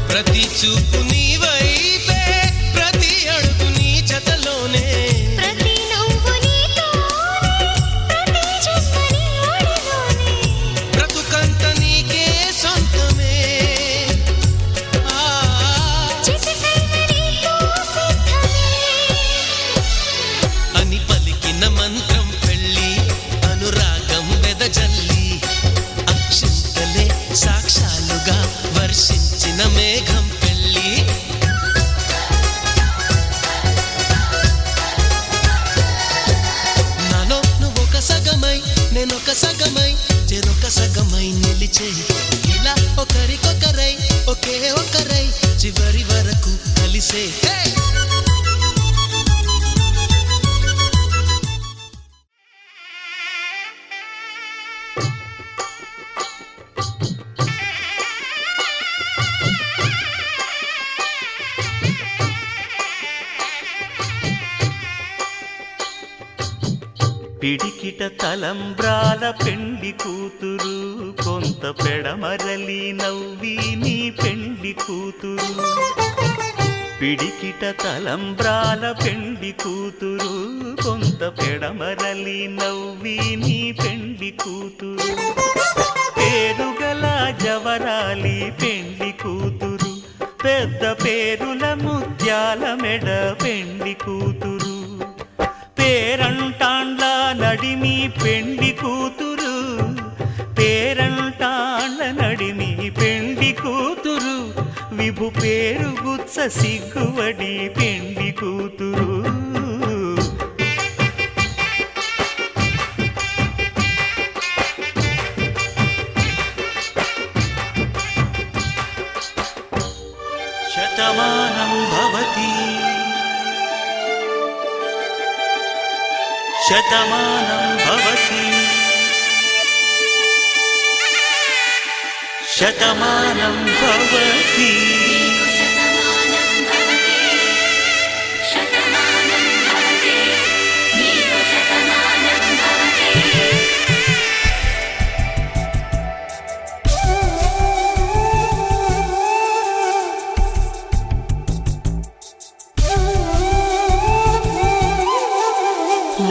ప్రతి చూపు నీ వైపే ప్రతి అడుగు నీ జతలోనే ప్రతి నవ్వు నీతోనే ప్రతి జన్మ నీ ఒడిలోనే బ్రతుకంత నీకే సొంతమే చిటికైన నీతో సిద్ధమే అని పలికిన మంత్రం పెళ్ళి అనురాగం వెదజల్లి అక్షంతలే సాక్షాలుగా వర్షించిన మేఘం పెళ్ళి నాలో నువ్వొక సగమై నేనొక సగమై చెరొక సగమై నిలిచే ఇలా ఒకరికొకరై ఒకే ఒకరై చివరి వరకు కలిసే పిడికిట తలంబ్రాల పెండి కూతురు కొంత పెడమరలి నవ్వి నీ పెండి కూతురు పిడికిట తలంబ్రాల పెండి కూతురు కొంత పెడమరలి నవ్వి నీ పెండి కూతురు పేరుగల జవరాలి పెండి కూతురు పెద్ద పేరుల ముత్యాల మెడ పెండి కూతురు పేరంటాండ్ల నడిమి పెండి కూతురు పేరంటాండ్ల నడిమి పెండి కూతురు విభు పేరు గుత్స సిగ్గువడి పెండి కూతురు శతమానం భవతి శతమానం భవతి శతమానం భవతి శతమానం భవతి శతమానం భవతి నీకు శతమానం భవతి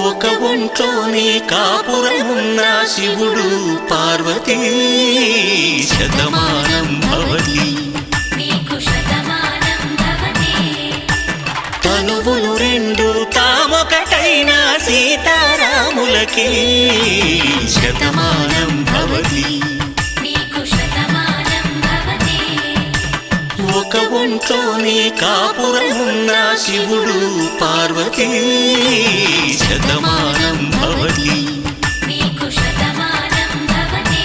ఒక ఒంట్లోనే కాపురమున్న శివుడు పార్వతీ శతమానం భవతి నీకు శతమానం భవతి తనువులు రెండు తామొకటైన సీతారాములకి శతమానం భవతి నీకు శతమానం భవతి ఒక ఒంట్లోనే కాపురమున్న శివుడు పార్వతీ శతమానం భవతి నీకు శతమానం భవతి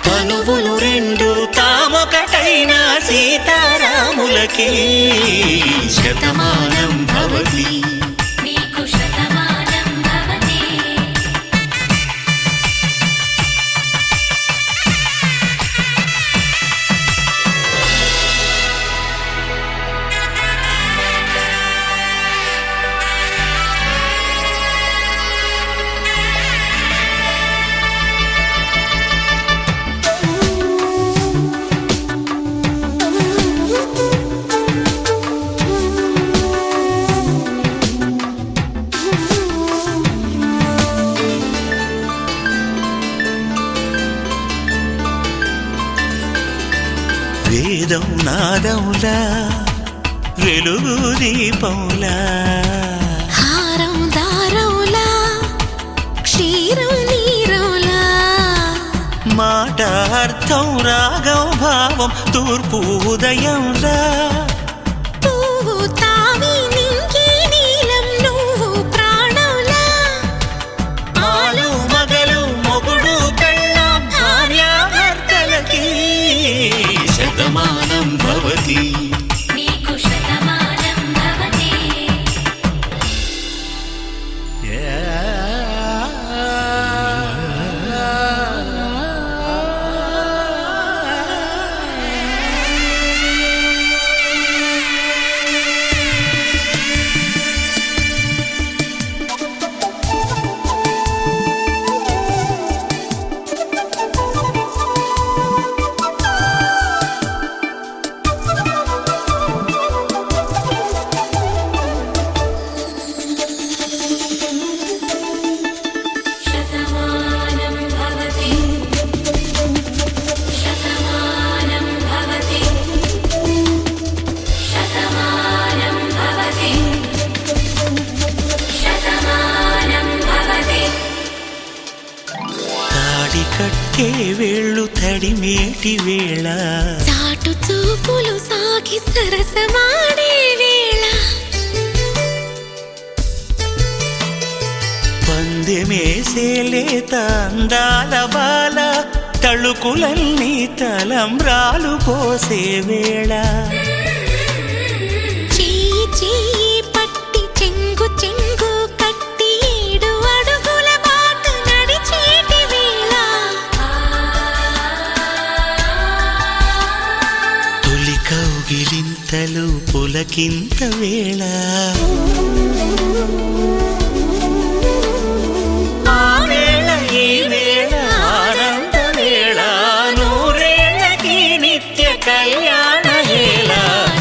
తనువులు రెండు తామొకటైన సీతారాములకి శతమానం భవతి నీకు వేదం నాదములా వెలుగు దీపములా హారం దారవులా క్షీరం నీరవులా మాట అర్థం రాగం భావం తూర్పు ఉదయంలా పువ్వు తావి నింగి నీలం నువ్వు ప్రాణంలా ఆలు మగలు మొగుడు కళ్ళం భార్యాభర్తలకి శతమానం భవతి నీకు శతమానం భవతి శతమానం భవతి శతమానం భవతి శతమానం భవతి శతమానం భవతి తాడి కట్టే వేళ్ళు తడిమేటి వేళ చాటు చూపులు సాగి సరసమాడే వేళ పందెమేసేలేత అందాల బాల తళుకులన్నీ తలంబ్రాలు పోసే వేళ చెయ్యి చెయ్యి పట్టి చెంగు చెంగు కట్టి 7 అడుగుల బాటు నడిచేటి వేళ తొలి కౌగిలింతలు పులకింత వేళ ఆ వేళ ఈ వేళ ఆనంద వేళ నూరేళ్ళకి నిత్య కళ్యాణ వేళ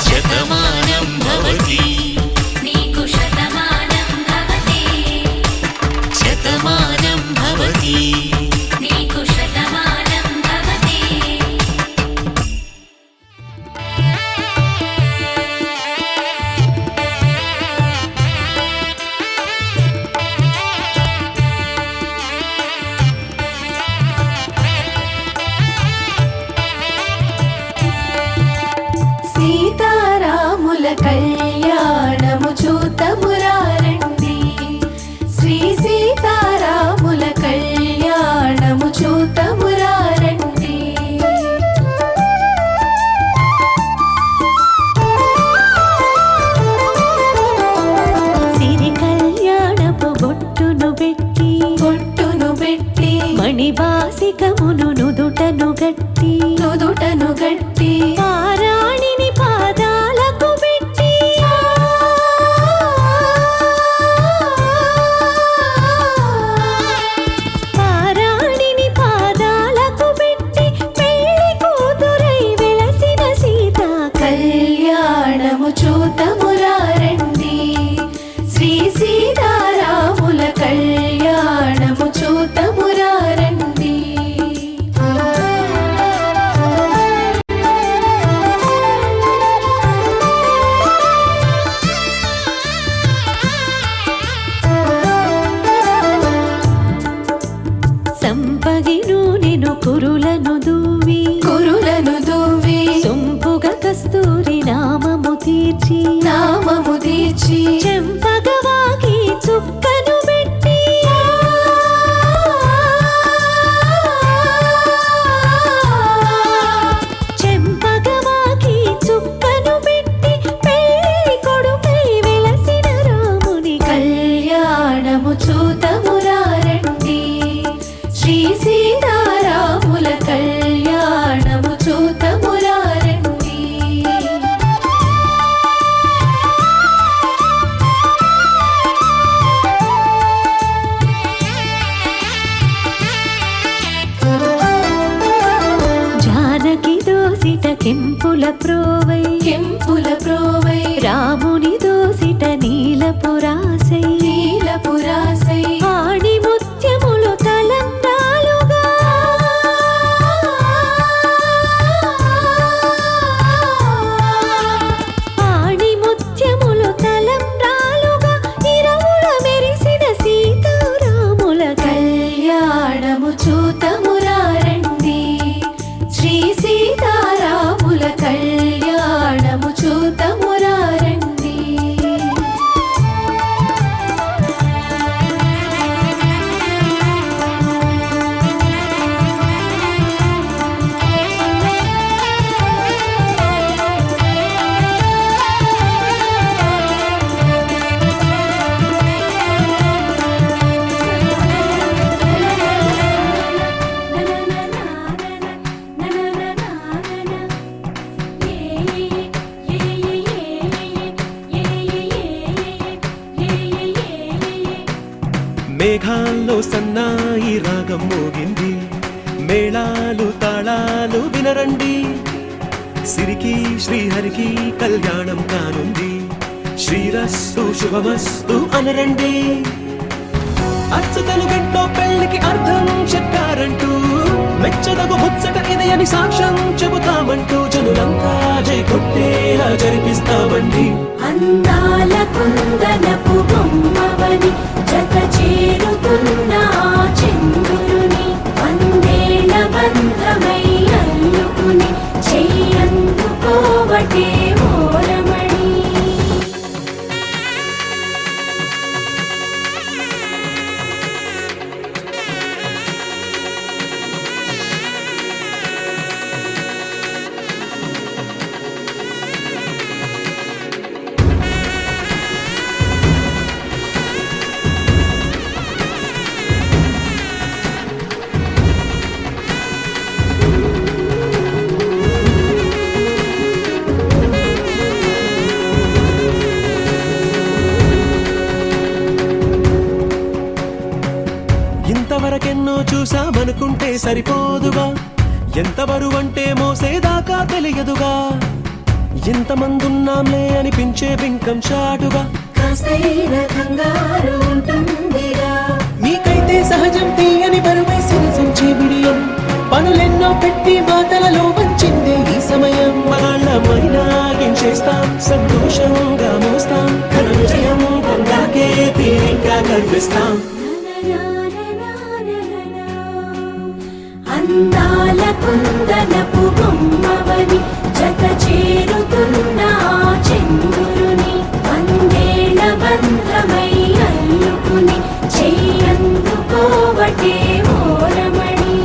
శతమానం భవతి నీకు శతమానం భవతి శతమానం భవతి నీకు శతమానం భవతి సీతారాముల కళ్యాణము చూతమురారండి శ్రీ సీతారాముల కళ్యాణము చూతమురారండి సిరి కళ్యాణపు బొట్టును పెట్టి మణిబాసికమును నుదుటను గట్టి పారాణిని పాదాలకు పెట్టి పారాణిని పాదాలకు పెట్టి పెళ్లి కూతురై వెలసిన సీత కళ్యాణము చూతమురారండి శ్రీ సీతారాముల కళ్యాణము చూతమురారండి సంపగిను నేను కురులను దూవి సొంపుగా కస్తూరి నామము తీర్చి చెంపగవాకి చుక్కను పెట్టి చెంపగవాకి చుక్కను పెట్టి పెళ్లి కొడుకై వెలసిన రాముని కళ్యాణము చూతమురారండి శ్రీ సీతారాముల కళ్యాణము చూతమురారండి జానకి దోసిట కెంపుల ప్రోవై రాముని దోసిట నీలపురాసై ఆణి ముత్యములు తలంబ్రాలుగా కళ్యాణము చూతమురారండి శ్రీ సీతారాముల కళ్యాణము చూతమురారండి మేఘాల్లో సన్నాయి రాగం మోగింది మేళాలు తాళాలు వినరండి సిరికి శ్రీహరికి కళ్యాణం కానుంది శ్రీరస్తు శుభమస్తు అనరండి అచ్చతలు గంటో పెళ్లికి అర్థం చెప్పారంటూ మెచ్చదగు ముచ్చట ఇది అని సాక్ష్యం చెబుతామంటూ జనులంతా జై కొట్టేలా జరిపిస్తామండి అందాల కుందనపు బొమ్మవని జత చేరుతున్న చంద్రుని వందేళ్ల బంధమై అల్లుకుని చెయ్యందుకోవటే ఓరమణి ఇంతవరకెన్నో చూసామనుకుంటే సరిపోదుగా ఎంత బరువంటే మోసేదాకా తెలియదుగా ఇంతమందున్నాంలే అనిపించే బింకం చాటుగా కాస్తైన కంగారు ఉంటుందిగా మీకైతే సహజం తీయని బరువై సిరసించే బిడియం పనులెన్నో పెట్టి మాటలలో వంచిందే ఈ సమయం వాళ్ళమైనా ఏం చేస్తాం సంతోషంగా మోస్తాం ఘన విజయం పొందాకే తీరిగ్గా కనిపిస్తాం అందాల కుందనపు బొమ్మవని జత చేరుతున్న చంద్రుని వందేళ్ల బంధమై అల్లుకుని చెయ్యందుకోవటే ఓరమణి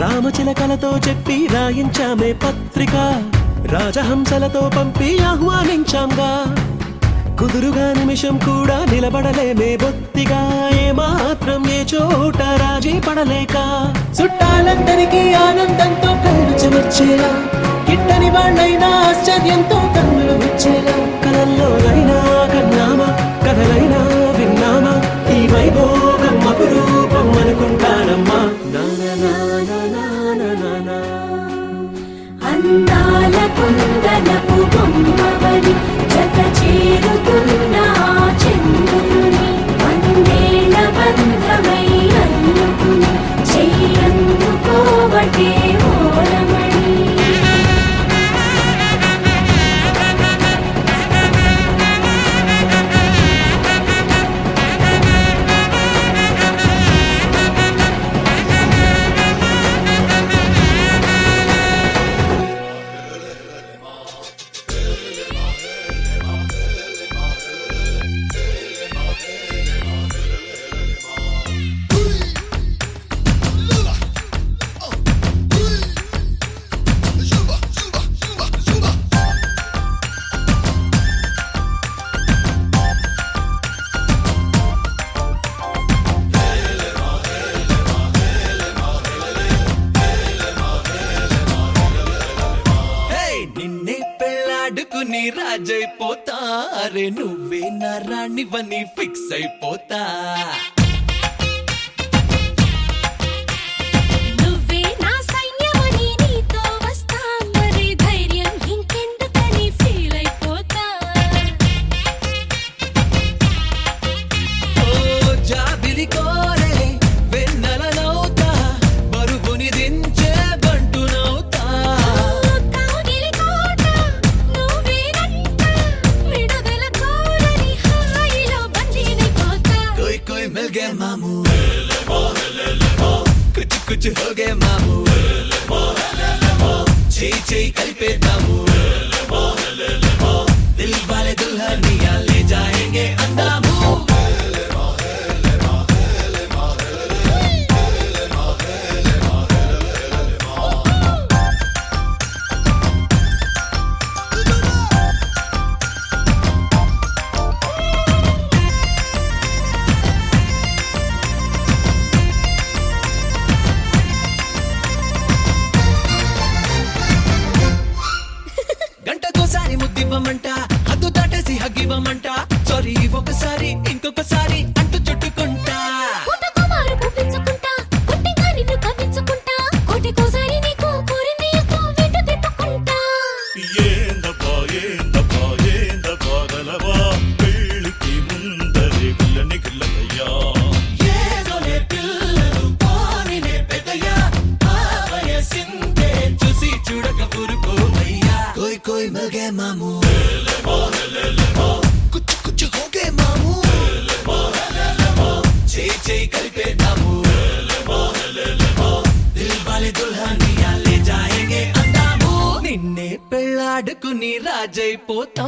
రామచిలకలతో చెప్పి రాయించామే పత్రిక రాజహంసలతో పంపి ఆహ్వానించాంగా కుదురుగా నిమిషం కూడా నిలబడలేమే బొత్తిగా ఏమాత్రం ఏ చోట రాజీ పడలేక చుట్టాలందరికీ ఆనందంతో కళ్ళు చెమర్చేలా గిట్టని వాళ్ళైనా ఆశ్చర్యంతో కన్నులు విచ్చేలా కలల్లోనైనా కన్నామా కథలైనా విన్నామా ఈ వైభోగం అపురూపం అనుకుంటానమ్మా అందాల కుందనపు బొమ్మవని జత చేరుతున్న చంద్రుని వందేళ్ల బంధమై అల్లుకుని చెయ్యందుకోవటే. అరే నువ్వే నా రాణివని ఫిక్స్ అయిపోతా నువ్వే నా సైన్యమని నీతో వస్తా మరి ధైర్యం ఇంకెందుకని ఫీల్ అయిపోతా ఓ జాబిలి కోరే వెన్నెలనవుతా బరువుని దించే బంటునవుతా కాగిలి కోట నువ్వేనంట విడుదల కోరని హాయిలో బందీనైపోతా कोई कोई मिल गए मामू कुछ कुछ हो गए मामू చేయి కలిపేద్దాము దిల్ వాలే దుల్హనియా లే జాయేంగే అందాము గంటకోసారి ముద్దివ్వమంట హద్దు దాటేసి హగ్గివ్వమంట సారీ ఒకసారి ఇంకొకసారి అంటూ చుట్టుకుంటా పుట్టకుమారు పువ్వించుకుంటా కొట్టిగా నిన్ను కవ్వించుకుంటా కోటికోసారి నీకు కోరింది ఇస్తూ వెంట తిప్పుకుంటా ఏందబ్బా ఏందబ్బా ఏందబ్బా గలవా పెళ్ళికి ముందరే గిల్లని గిల్లయ్యా ఏదోలే పిల్లలు పోనిలే పెద్దయ్యా ఆ వయసిందే చూసి చూడక పురుకోవయ్యా కోయ్ కోయ్ మిల్ గए మామూ కుచ్ కుచ్ హో గए మామూ చేయి కలిపేద్దాము దిల్ వాలే దుల్హనియా లే జాయేంగే అందాము నిన్నే పెళ్ళాడుకుని రాజైపోతా